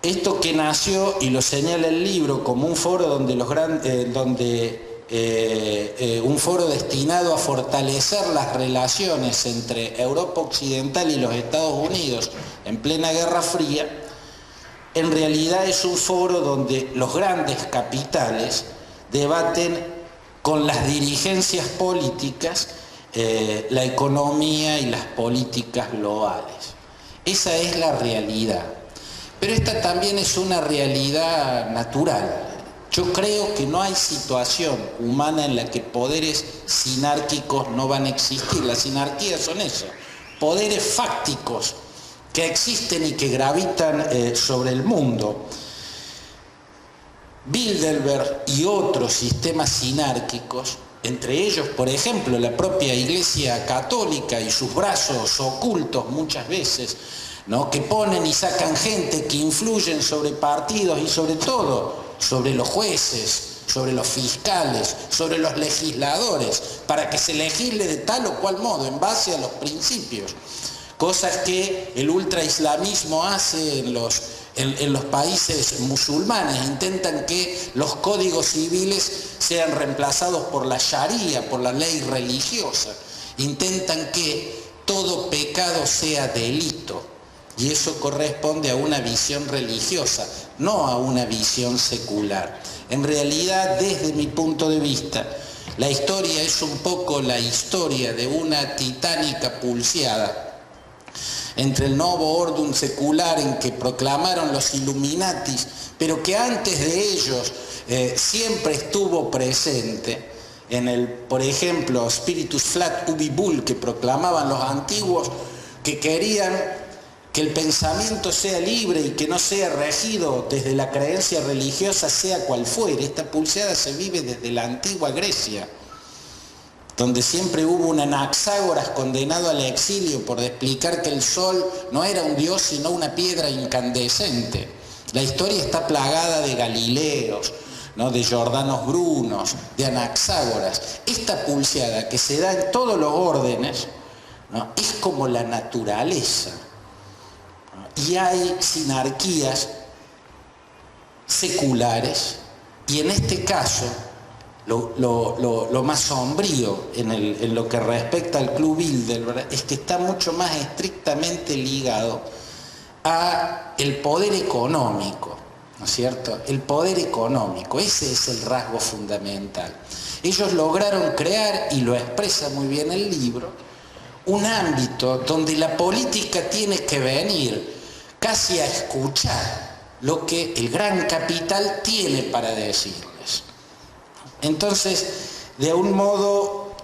Esto que nació, y lo señala el libro, como un foro donde un foro destinado a fortalecer las relaciones entre Europa Occidental y los Estados Unidos en plena Guerra Fría, en realidad es un foro donde los grandes capitales debaten con las dirigencias políticas la economía y las políticas globales. Esa es la realidad. Pero esta también es una realidad natural. Yo creo que no hay situación humana en la que poderes sinárquicos no van a existir. Las sinarquías son eso, poderes fácticos que existen y que gravitan sobre el mundo. Bilderberg y otros sistemas sinárquicos, entre ellos, por ejemplo, la propia Iglesia Católica y sus brazos ocultos muchas veces, ¿no?, que ponen y sacan gente, que influyen sobre partidos y sobre todo sobre los jueces, sobre los fiscales, sobre los legisladores, para que se legisle de tal o cual modo, en base a los principios. Cosas que el ultraislamismo hace en los países musulmanes. Intentan que los códigos civiles sean reemplazados por la sharia, por la ley religiosa. Intentan que todo pecado sea delito. Y eso corresponde a una visión religiosa, no a una visión secular. En realidad, desde mi punto de vista, la historia es un poco la historia de una titánica pulseada entre el Novo Ordum secular, en que proclamaron los Illuminatis, pero que antes de ellos siempre estuvo presente en el, por ejemplo, Spiritus Flat Ubi Bull, que proclamaban los antiguos, que querían que el pensamiento sea libre y que no sea regido desde la creencia religiosa, sea cual fuere. Esta pulseada se vive desde la antigua Grecia, donde siempre hubo un Anaxágoras condenado al exilio por explicar que el sol no era un dios sino una piedra incandescente. La historia está plagada de Galileos, ¿no?, de Giordanos Brunos, de Anaxágoras. Esta pulseada, que se da en todos los órdenes, ¿no?, es como la naturaleza. Y hay sinarquías seculares, y en este caso lo más sombrío en lo que respecta al Club Bilderberg es que está mucho más estrictamente ligado a el poder económico, ¿no es cierto? El poder económico, ese es el rasgo fundamental. Ellos lograron crear, y lo expresa muy bien el libro, un ámbito donde la política tiene que venir casi a escuchar lo que el gran capital tiene para decirles. Entonces, de un modo,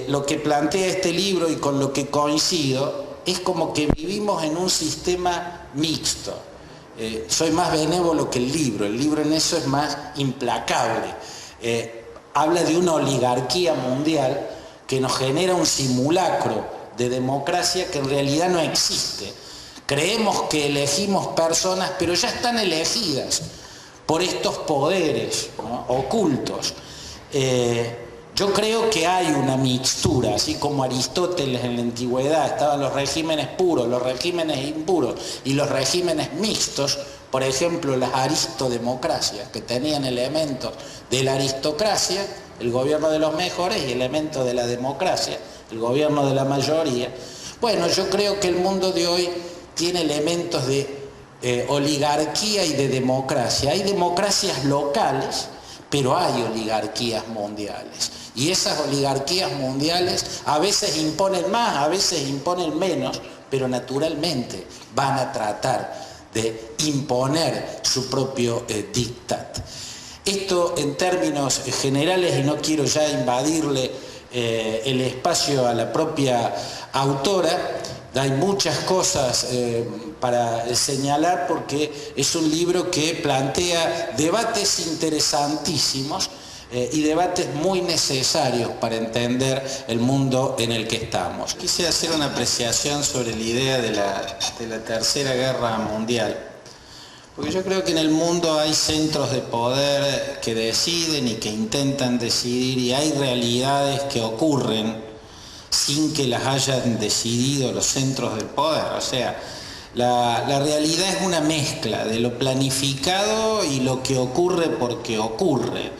lo que plantea este libro, y con lo que coincido, es como que vivimos en un sistema mixto. Soy más benévolo que el libro en eso es más implacable. Habla de una oligarquía mundial que nos genera un simulacro de democracia que en realidad no existe. Creemos que elegimos personas, pero ya están elegidas por estos poderes, ¿no?, ocultos. Yo creo que hay una mixtura, así como Aristóteles en la antigüedad estaban los regímenes puros, los regímenes impuros y los regímenes mixtos. Por ejemplo, las aristodemocracias, que tenían elementos de la aristocracia, el gobierno de los mejores, y elementos de la democracia, el gobierno de la mayoría. Bueno, yo creo que el mundo de hoy tiene elementos de oligarquía y de democracia. Hay democracias locales, pero hay oligarquías mundiales. Y esas oligarquías mundiales a veces imponen más, a veces imponen menos, pero naturalmente van a tratar de imponer su propio diktat. Esto en términos generales, y no quiero ya invadirle el espacio a la propia autora. Hay muchas cosas para señalar, porque es un libro que plantea debates interesantísimos y debates muy necesarios para entender el mundo en el que estamos. Quise hacer una apreciación sobre la idea de la Tercera Guerra Mundial, porque yo creo que en el mundo hay centros de poder que deciden y que intentan decidir, y hay realidades que ocurren sin que las hayan decidido los centros del poder. O sea, La realidad es una mezcla de lo planificado y lo que ocurre porque ocurre,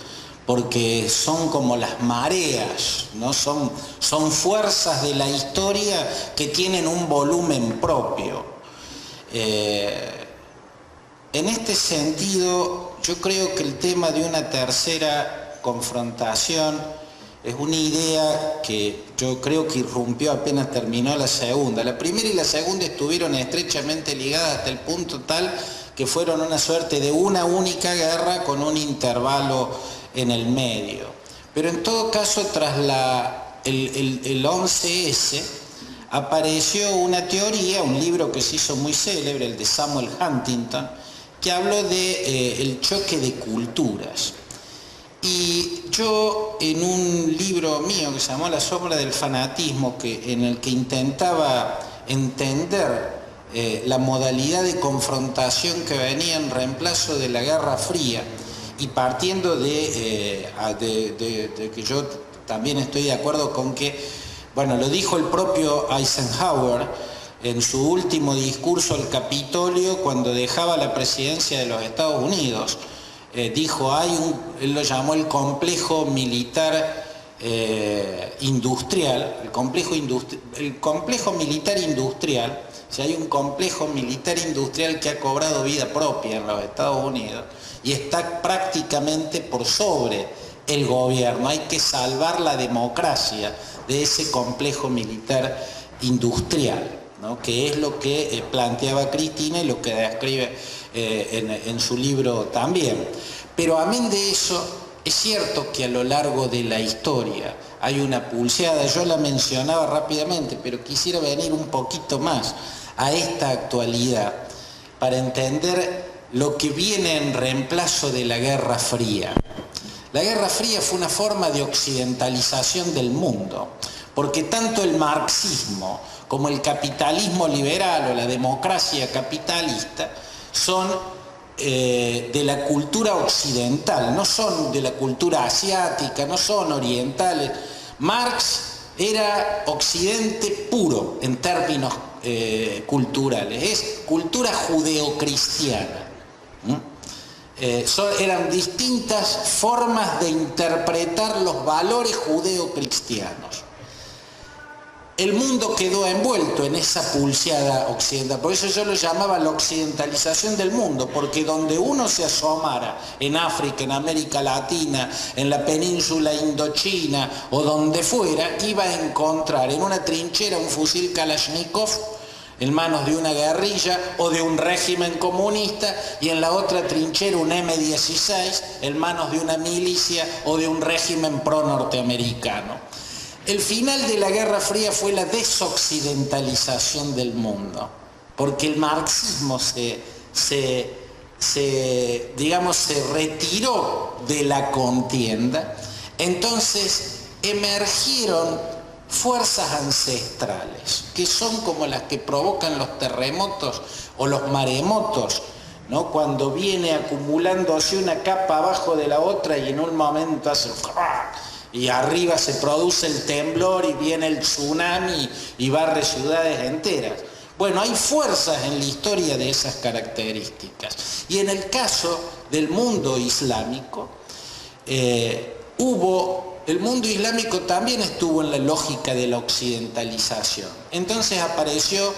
porque son como las mareas, ¿no? Son fuerzas de la historia que tienen un volumen propio. En este sentido, yo creo que el tema de una tercera confrontación es una idea que yo creo que irrumpió apenas terminó la segunda. La primera y la segunda estuvieron estrechamente ligadas hasta el punto tal que fueron una suerte de una única guerra con un intervalo en el medio. Pero en todo caso, tras el 11S, apareció una teoría, un libro que se hizo muy célebre, el de Samuel Huntington, que habló de el choque de culturas. Y yo, en un libro mío que se llamó La sombra del fanatismo, en el que intentaba entender la modalidad de confrontación que venía en reemplazo de la Guerra Fría, y partiendo de que yo también estoy de acuerdo con que, bueno, lo dijo el propio Eisenhower en su último discurso al Capitolio cuando dejaba la presidencia de los Estados Unidos. Dijo, él lo llamó el complejo militar industrial, el complejo militar industrial. O sea, hay un complejo militar industrial que ha cobrado vida propia en los Estados Unidos y está prácticamente por sobre el gobierno. Hay que salvar la democracia de ese complejo militar industrial, ¿no? Que es lo que planteaba Cristina y lo que describe en su libro también. Pero amén de eso, es cierto que a lo largo de la historia hay una pulseada, yo la mencionaba rápidamente, pero quisiera venir un poquito más a esta actualidad para entender lo que viene en reemplazo de la Guerra Fría. La Guerra Fría fue una forma de occidentalización del mundo, porque tanto el marxismo como el capitalismo liberal o la democracia capitalista son de la cultura occidental, no son de la cultura asiática, no son orientales. Marx era occidente puro en términos culturales, es cultura judeocristiana. Eran distintas formas de interpretar los valores judeocristianos. El mundo quedó envuelto en esa pulseada occidental, por eso yo lo llamaba la occidentalización del mundo, porque donde uno se asomara, en África, en América Latina, en la península indochina o donde fuera, iba a encontrar en una trinchera un fusil Kalashnikov en manos de una guerrilla o de un régimen comunista, y en la otra trinchera un M-16 en manos de una milicia o de un régimen pro-norteamericano. El final de la Guerra Fría fue la desoccidentalización del mundo, porque el marxismo se retiró de la contienda. Entonces emergieron fuerzas ancestrales, que son como las que provocan los terremotos o los maremotos, ¿no? Cuando viene acumulándose una capa abajo de la otra y en un momento hace y arriba se produce el temblor y viene el tsunami y barre ciudades enteras. Bueno, hay fuerzas en la historia de esas características. Y en el caso del mundo islámico, el mundo islámico también estuvo en la lógica de la occidentalización. Entonces apareció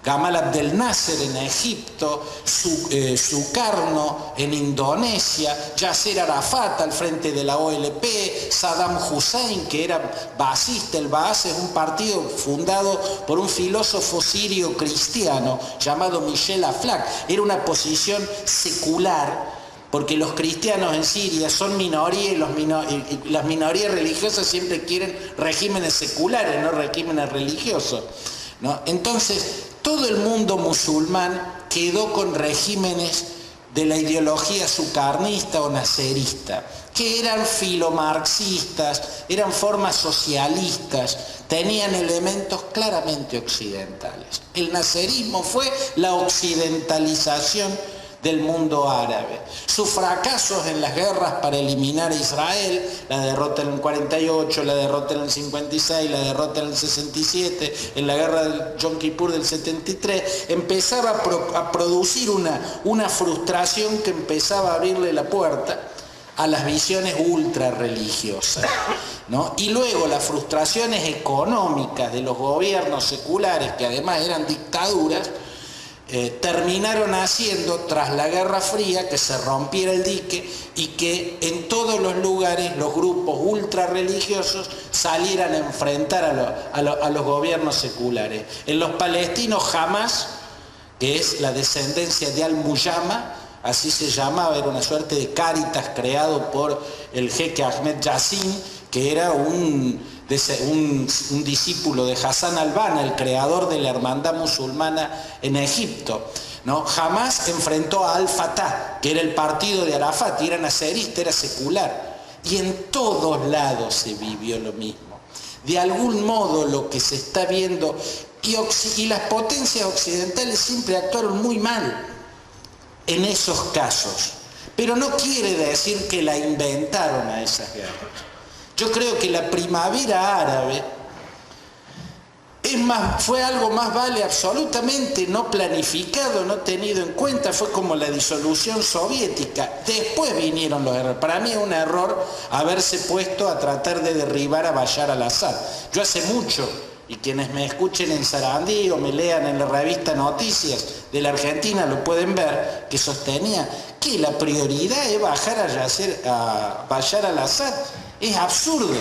Gamal Abdel Nasser en Egipto, Sukarno en Indonesia, Yasser Arafat al frente de la OLP, Saddam Hussein, que era baasista. El Baas es un partido fundado por un filósofo sirio cristiano llamado Michel Aflaq. Era una posición secular, porque los cristianos en Siria son minoría y las minorías religiosas siempre quieren regímenes seculares, no regímenes religiosos, ¿no? Entonces, todo el mundo musulmán quedó con regímenes de la ideología sukarnista o nacerista, que eran filomarxistas, eran formas socialistas, tenían elementos claramente occidentales. El nacerismo fue la occidentalización del mundo árabe. Sus fracasos en las guerras para eliminar a Israel, la derrota en el 48, la derrota en el 56, la derrota en el 67, en la guerra del Yom Kippur del 73, empezaba a producir una frustración que empezaba a abrirle la puerta a las visiones ultra religiosas, ¿no? Y luego las frustraciones económicas de los gobiernos seculares, que además eran dictaduras, terminaron haciendo, tras la Guerra Fría, que se rompiera el dique y que en todos los lugares los grupos ultra religiosos salieran a enfrentar a los gobiernos seculares. En los palestinos, Hamas, que es la descendencia de Al-Muyama, así se llamaba, era una suerte de Cáritas creado por el jeque Ahmed Yassin, que era un discípulo de Hassan al-Banna, el creador de la hermandad musulmana en Egipto, ¿no? Jamás enfrentó a Al-Fatah, que era el partido de Arafat, y era nacerista, era secular. Y en todos lados se vivió lo mismo. De algún modo lo que se está viendo, y las potencias occidentales siempre actuaron muy mal en esos casos, pero no quiere decir que la inventaron a esas guerras. Yo creo que la primavera árabe fue algo más vale absolutamente no planificado, no tenido en cuenta, fue como la disolución soviética. Después vinieron los errores. Para mí es un error haberse puesto a tratar de derribar a Bashar al-Assad. Yo hace mucho, y quienes me escuchen en Sarandí o me lean en la revista Noticias de la Argentina lo pueden ver, que sostenía que la prioridad es bajar a Bashar al-Assad. Es absurdo.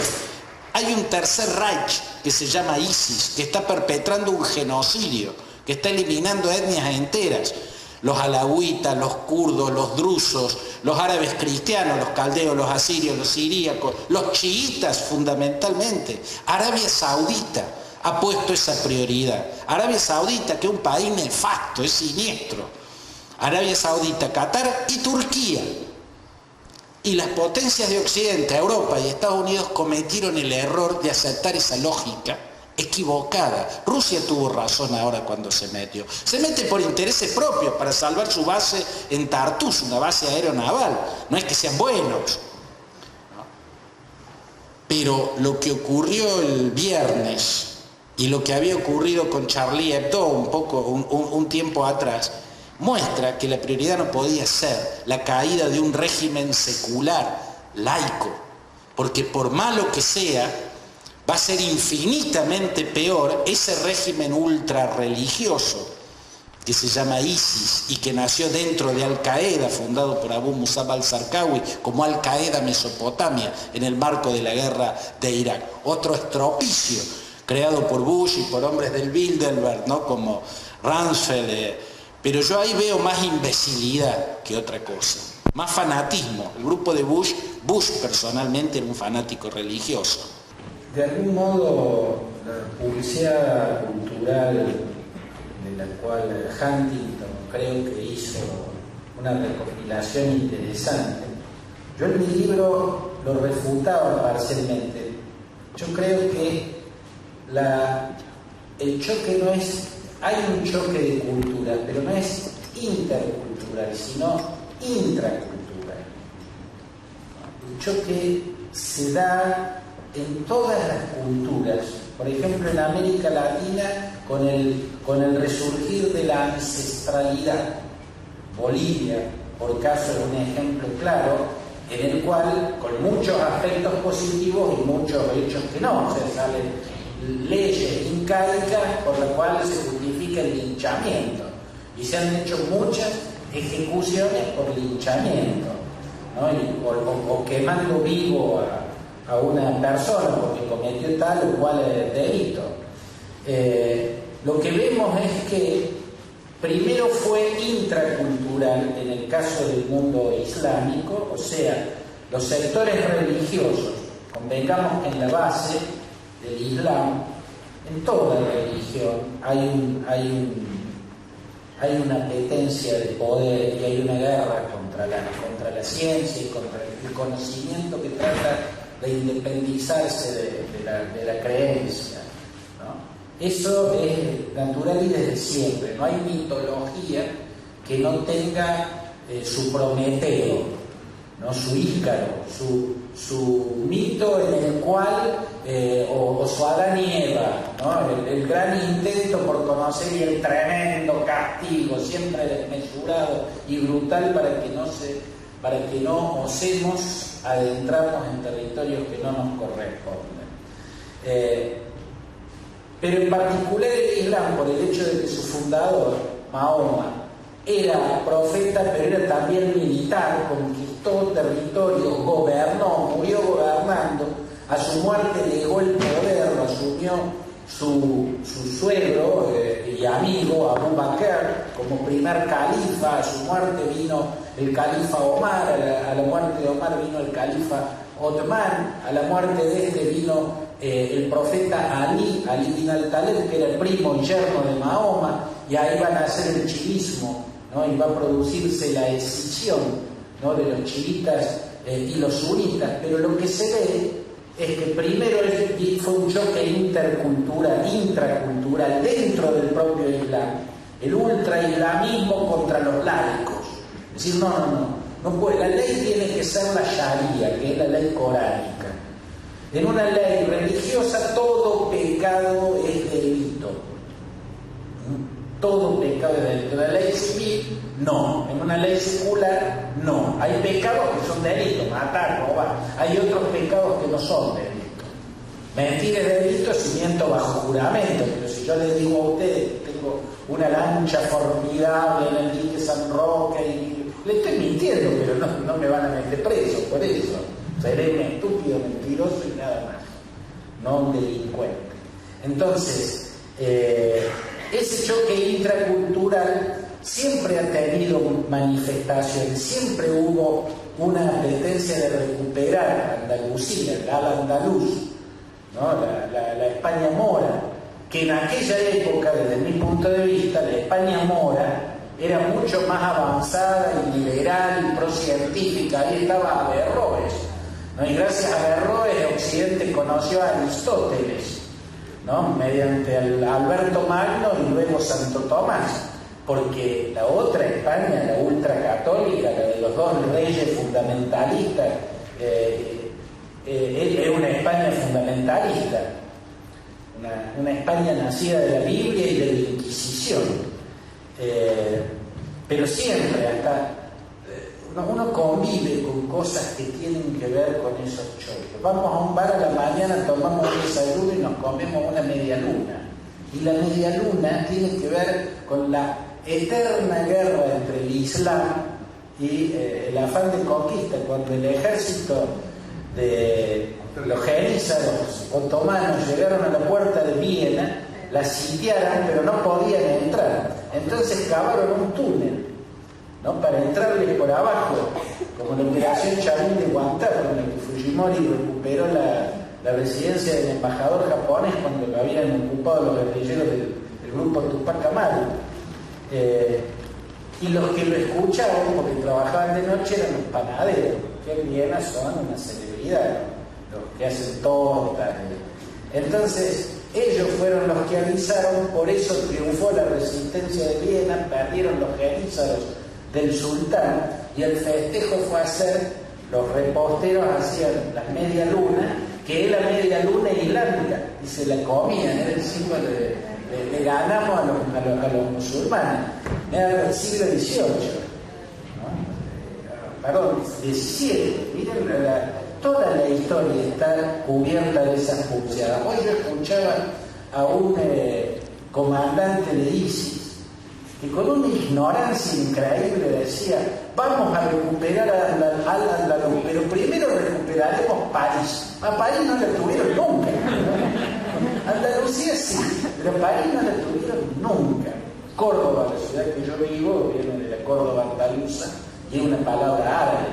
Hay un tercer Reich que se llama ISIS, que está perpetrando un genocidio, que está eliminando etnias enteras. Los alauitas, los kurdos, los drusos, los árabes cristianos, los caldeos, los asirios, los siríacos, los chiitas fundamentalmente. Arabia Saudita ha puesto esa prioridad. Arabia Saudita, que es un país nefasto, es siniestro. Arabia Saudita, Qatar y Turquía. Y las potencias de Occidente, Europa y Estados Unidos cometieron el error de aceptar esa lógica equivocada. Rusia tuvo razón ahora cuando se metió. Se mete por intereses propios para salvar su base en Tartus, una base aeronaval. No es que sean buenos. Pero lo que ocurrió el viernes y lo que había ocurrido con Charlie Hebdo un tiempo atrás, muestra que la prioridad no podía ser la caída de un régimen secular, laico, porque por malo que sea, va a ser infinitamente peor ese régimen ultra religioso que se llama ISIS y que nació dentro de Al-Qaeda, fundado por Abu Musab al-Zarqawi como Al-Qaeda Mesopotamia en el marco de la guerra de Irak. Otro estropicio creado por Bush y por hombres del Bilderberg, ¿no? Como Rumsfeld. Pero yo ahí veo más imbecilidad que otra cosa, más fanatismo. El grupo de Bush personalmente era un fanático religioso. De algún modo, la publicidad cultural de la cual Huntington creo que hizo una recopilación interesante, yo en mi libro lo refutaba parcialmente. Yo creo que el choque no es... Hay un choque de cultura, pero no es intercultural, sino intracultural. El choque se da en todas las culturas. Por ejemplo, en América Latina, con el resurgir de la ancestralidad. Bolivia, por caso de un ejemplo claro, en el cual, con muchos aspectos positivos y muchos hechos que no, o sea, salen leyes incaicas por las cuales se justifica el linchamiento y se han hecho muchas ejecuciones por linchamiento, ¿no? o quemando vivo a una persona porque cometió tal o cual delito. Lo que vemos es que primero fue intracultural en el caso del mundo islámico, o sea, los sectores religiosos, convengamos que en la base del Islam, en toda religión hay una apetencia de poder y hay una guerra contra la ciencia y contra el conocimiento que trata de independizarse de la creencia, ¿no? Eso es natural y desde siempre. No hay mitología que no tenga su Prometeo, ¿no? Su Ícaro, su mito en el cual, o su Adán y Eva, ¿no? El gran intento por conocer y el tremendo castigo, siempre desmesurado y brutal para que no osemos adentrarnos en territorios que no nos corresponden. Pero en particular el Islam, por el hecho de que su fundador, Mahoma, era profeta, pero era también militar, conquistó territorios, gobernó, murió gobernando, a su muerte dejó el poder, lo asumió su suegro y amigo Abu Bakr como primer califa. A su muerte vino el califa Omar, a la muerte de Omar vino el califa Othman, a la muerte de este vino el profeta Ali bin al-Talib, que era el primo y yerno de Mahoma, y ahí van a hacer el chiismo, ¿no? Y va a producirse la escisión, ¿no? De los chiitas y los sunitas. Pero lo que se ve es que primero fue un choque intracultural dentro del propio Islam, el ultraislamismo contra los laicos. Es decir, no puede, la ley tiene que ser la Sharia, que es la ley coránica. En una ley religiosa todo pecado es delito. Todo pecado es delito. En la ley civil, no. En una ley secular, no. Hay pecados que son delitos, matar, robar. Hay otros pecados que no son delitos. Mentir es delito si miento bajo juramento. Pero si yo les digo a ustedes que tengo una lancha formidable en el dique San Roque, y le estoy mintiendo, pero no me van a meter preso por eso. Seré un estúpido, mentiroso y nada más, no un delincuente. Entonces, ese choque intracultural siempre ha tenido manifestaciones, siempre hubo una apetencia de recuperar Andalucía, el al-Andaluz, ¿no? la España mora, que en aquella época, desde mi punto de vista, la España mora era mucho más avanzada y liberal y procientífica. Ahí estaba Averroes, ¿no? Y gracias a Averroes Occidente conoció a Aristóteles, ¿no? Mediante Alberto Magno y luego Santo Tomás, porque la otra España, la ultracatólica, la de los dos reyes fundamentalistas, es una España fundamentalista, una España nacida de la Biblia y de la Inquisición. Pero siempre hasta uno convive con cosas que tienen que ver con esos choques. Vamos a un bar a la mañana, tomamos un desayuno y nos comemos una media luna. Y la media luna tiene que ver con la eterna guerra entre el Islam y el afán de conquista. Cuando el ejército de los genízaros otomanos llegaron a la puerta de Viena, la sitiaron, pero no podían entrar. Entonces cavaron un túnel, ¿no? Para entrarles por abajo, como la operación Chavín de Guantánamo, en la que Fujimori recuperó la residencia del embajador japonés cuando lo habían ocupado los guerrilleros del grupo Tupac Amaru. Y los que lo escuchaban, porque trabajaban de noche, eran los panaderos, que en Viena son una celebridad, ¿no? Los que hacen tortas. Entonces, ellos fueron los que avisaron, por eso triunfó la resistencia de Viena, perdieron los genízaros del sultán, y el festejo fue hacer, los reposteros hacían la media luna, que es la media luna islámica, y se la comían, era el símbolo le ganamos a los musulmanes, era el siglo XVIII, ¿no? Perdón, XVII, miren toda la historia está cubierta de esas pulseadas. Hoy yo escuchaba a un comandante de ISIS que con una ignorancia increíble decía: vamos a recuperar al-Andalus, pero primero recuperaremos París. A París no la tuvieron nunca. Andalucía sí, pero París no la tuvieron nunca. Córdoba, la ciudad que yo vivo, viene de la Córdoba andaluza y es una palabra árabe.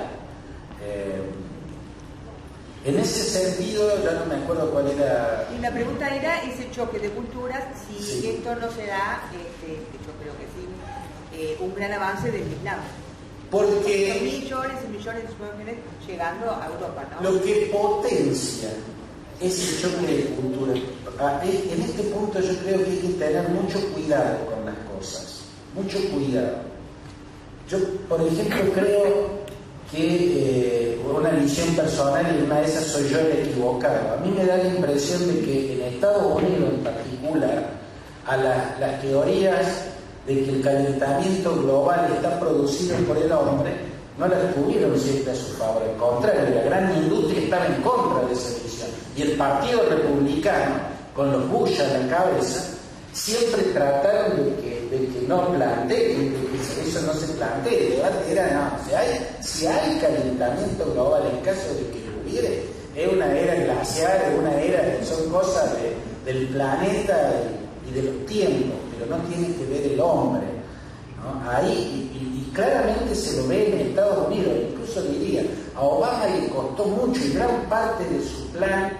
En ese sentido, ya no me acuerdo cuál era. Y la pregunta era ese choque de culturas, si esto no se da, yo creo que sí, un gran avance del Islam. Porque son millones y millones de mujeres llegando a Europa, ¿no? Lo que potencia ese choque de cultura. En este punto yo creo que hay que tener mucho cuidado con las cosas, mucho cuidado. Yo, por ejemplo, creo que una visión personal, y una de esas soy yo el equivocado. A mí me da la impresión de que en Estados Unidos en particular, a las teorías de que el calentamiento global está producido por el hombre, no las tuvieron siempre a su favor. Al contrario, la gran industria estaba en contra de esa visión. Y el Partido Republicano, con los Bush a la cabeza, siempre trataron de que no planteen, de que eso no se plantee. El debate era, no, si hay calentamiento global, en caso de que lo hubiere, es una era glacial, es una era, son cosas del planeta y de los tiempos, pero no tiene que ver el hombre, ¿no? Ahí, y claramente se lo ve en Estados Unidos. Incluso diría, a Obama le costó mucho, y gran parte de su plan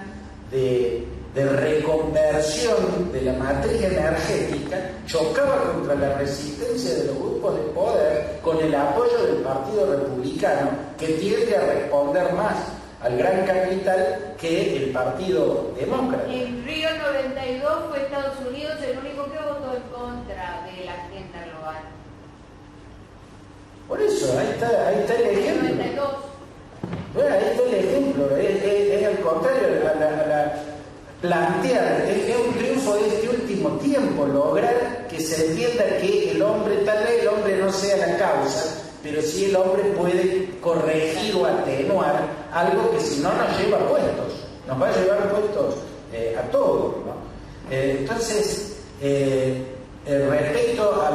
de reconversión de la matriz energética chocaba contra la resistencia de los grupos de poder, con el apoyo del Partido Republicano, que tiende a responder más al gran capital que el Partido Demócrata. En Río 92 fue Estados Unidos el único que votó en contra de la agenda global. Por eso, ahí está el ejemplo. 92. Bueno, ahí está el ejemplo. Es al contrario, plantear, es un triunfo de este último tiempo, lograr que se entienda que el hombre, tal vez el hombre no sea la causa, pero sí el hombre puede corregir o atenuar algo que si no nos lleva puestos, nos va a llevar puestos a todos, ¿no? Entonces, respecto a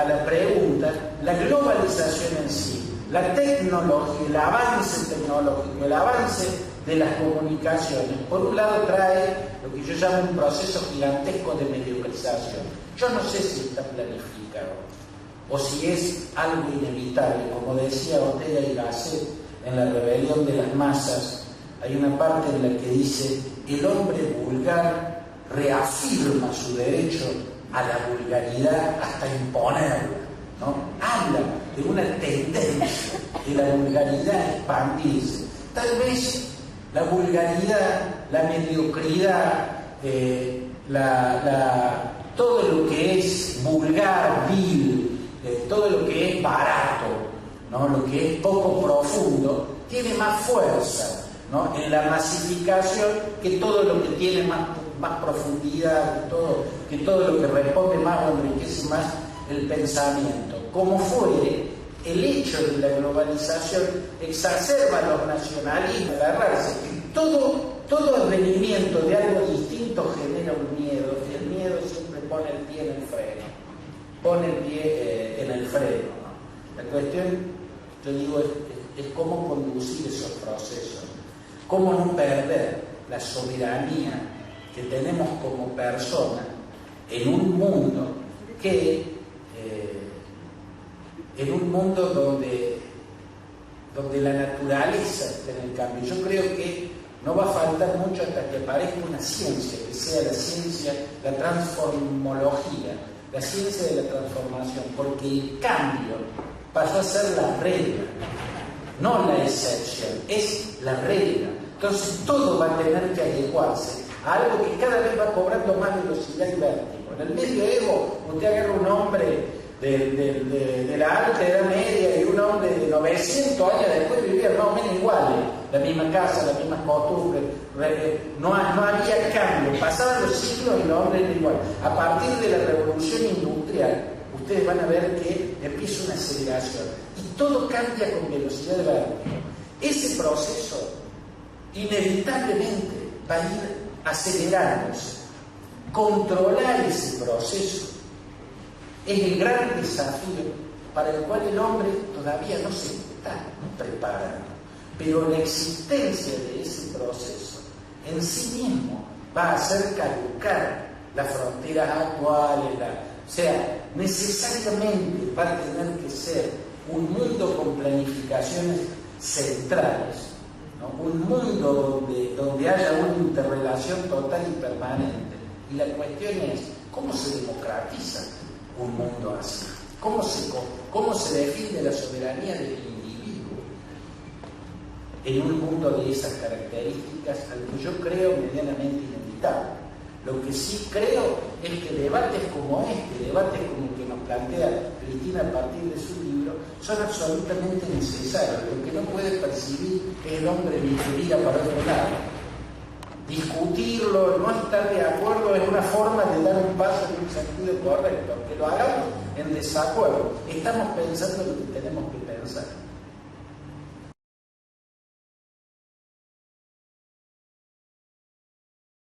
la pregunta, la globalización en sí, la tecnología, el avance tecnológico, el avance de las comunicaciones, por un lado trae lo que yo llamo un proceso gigantesco de mediocrización. Yo no sé si está planificado o si es algo inevitable. Como decía Ortega y Gasset en La rebelión de las masas, hay una parte en la que dice: el hombre vulgar reafirma su derecho a la vulgaridad hasta imponerla, ¿no? Habla de una tendencia de la vulgaridad a expandirse. Tal vez la vulgaridad, la mediocridad, todo lo que es vulgar, vil, todo lo que es barato, ¿no? Lo que es poco profundo, tiene más fuerza, ¿no? En la masificación que todo lo que tiene más profundidad, que todo lo que responde más o enriquece más el pensamiento. Como fuere, el hecho de la globalización exacerba los nacionalismos, agarrarse. Todo advenimiento de algo distinto genera un miedo, y el miedo siempre pone el pie en el freno, ¿no? La cuestión, yo digo, es cómo conducir esos procesos, cómo no perder la soberanía que tenemos como persona en un mundo donde la naturaleza está en el cambio. Yo creo que no va a faltar mucho hasta que aparezca una ciencia, que sea la ciencia, la transformología, la ciencia de la transformación, porque el cambio pasó a ser la regla, no la excepción, es la regla. Entonces todo va a tener que adecuarse a algo que cada vez va cobrando más velocidad y vértigo. En el medioevo, usted agarra un hombre de la alta edad media y un hombre de 900 años después vivían más o menos iguales, la misma casa, las mismas costumbres, no había cambio, pasaban los siglos y los hombres eran iguales. A partir de la revolución industrial, ustedes van a ver que empieza una aceleración y todo cambia con velocidad de vértigo. Ese proceso inevitablemente va a ir acelerándose. Controlar ese proceso es el gran desafío para el cual el hombre todavía no se está preparando. Pero la existencia de ese proceso en sí mismo va a hacer caducar las fronteras actuales. O sea, necesariamente va a tener que ser un mundo con planificaciones centrales, ¿no? Un mundo donde haya una interrelación total y permanente. Y la cuestión es, ¿cómo se democratiza un mundo así? ¿Cómo se defiende la soberanía del individuo en un mundo de esas características, al que yo creo medianamente inevitable? Lo que sí creo es que debates como este, debates como el que nos plantea Cristina a partir de su libro son absolutamente necesarios. Lo que no puede percibir es el hombre que mira para otro lado. Discutirlo, no estar de acuerdo es una forma de dar un paso en un sentido correcto. Que lo hagamos en desacuerdo. Estamos pensando lo que tenemos que pensar.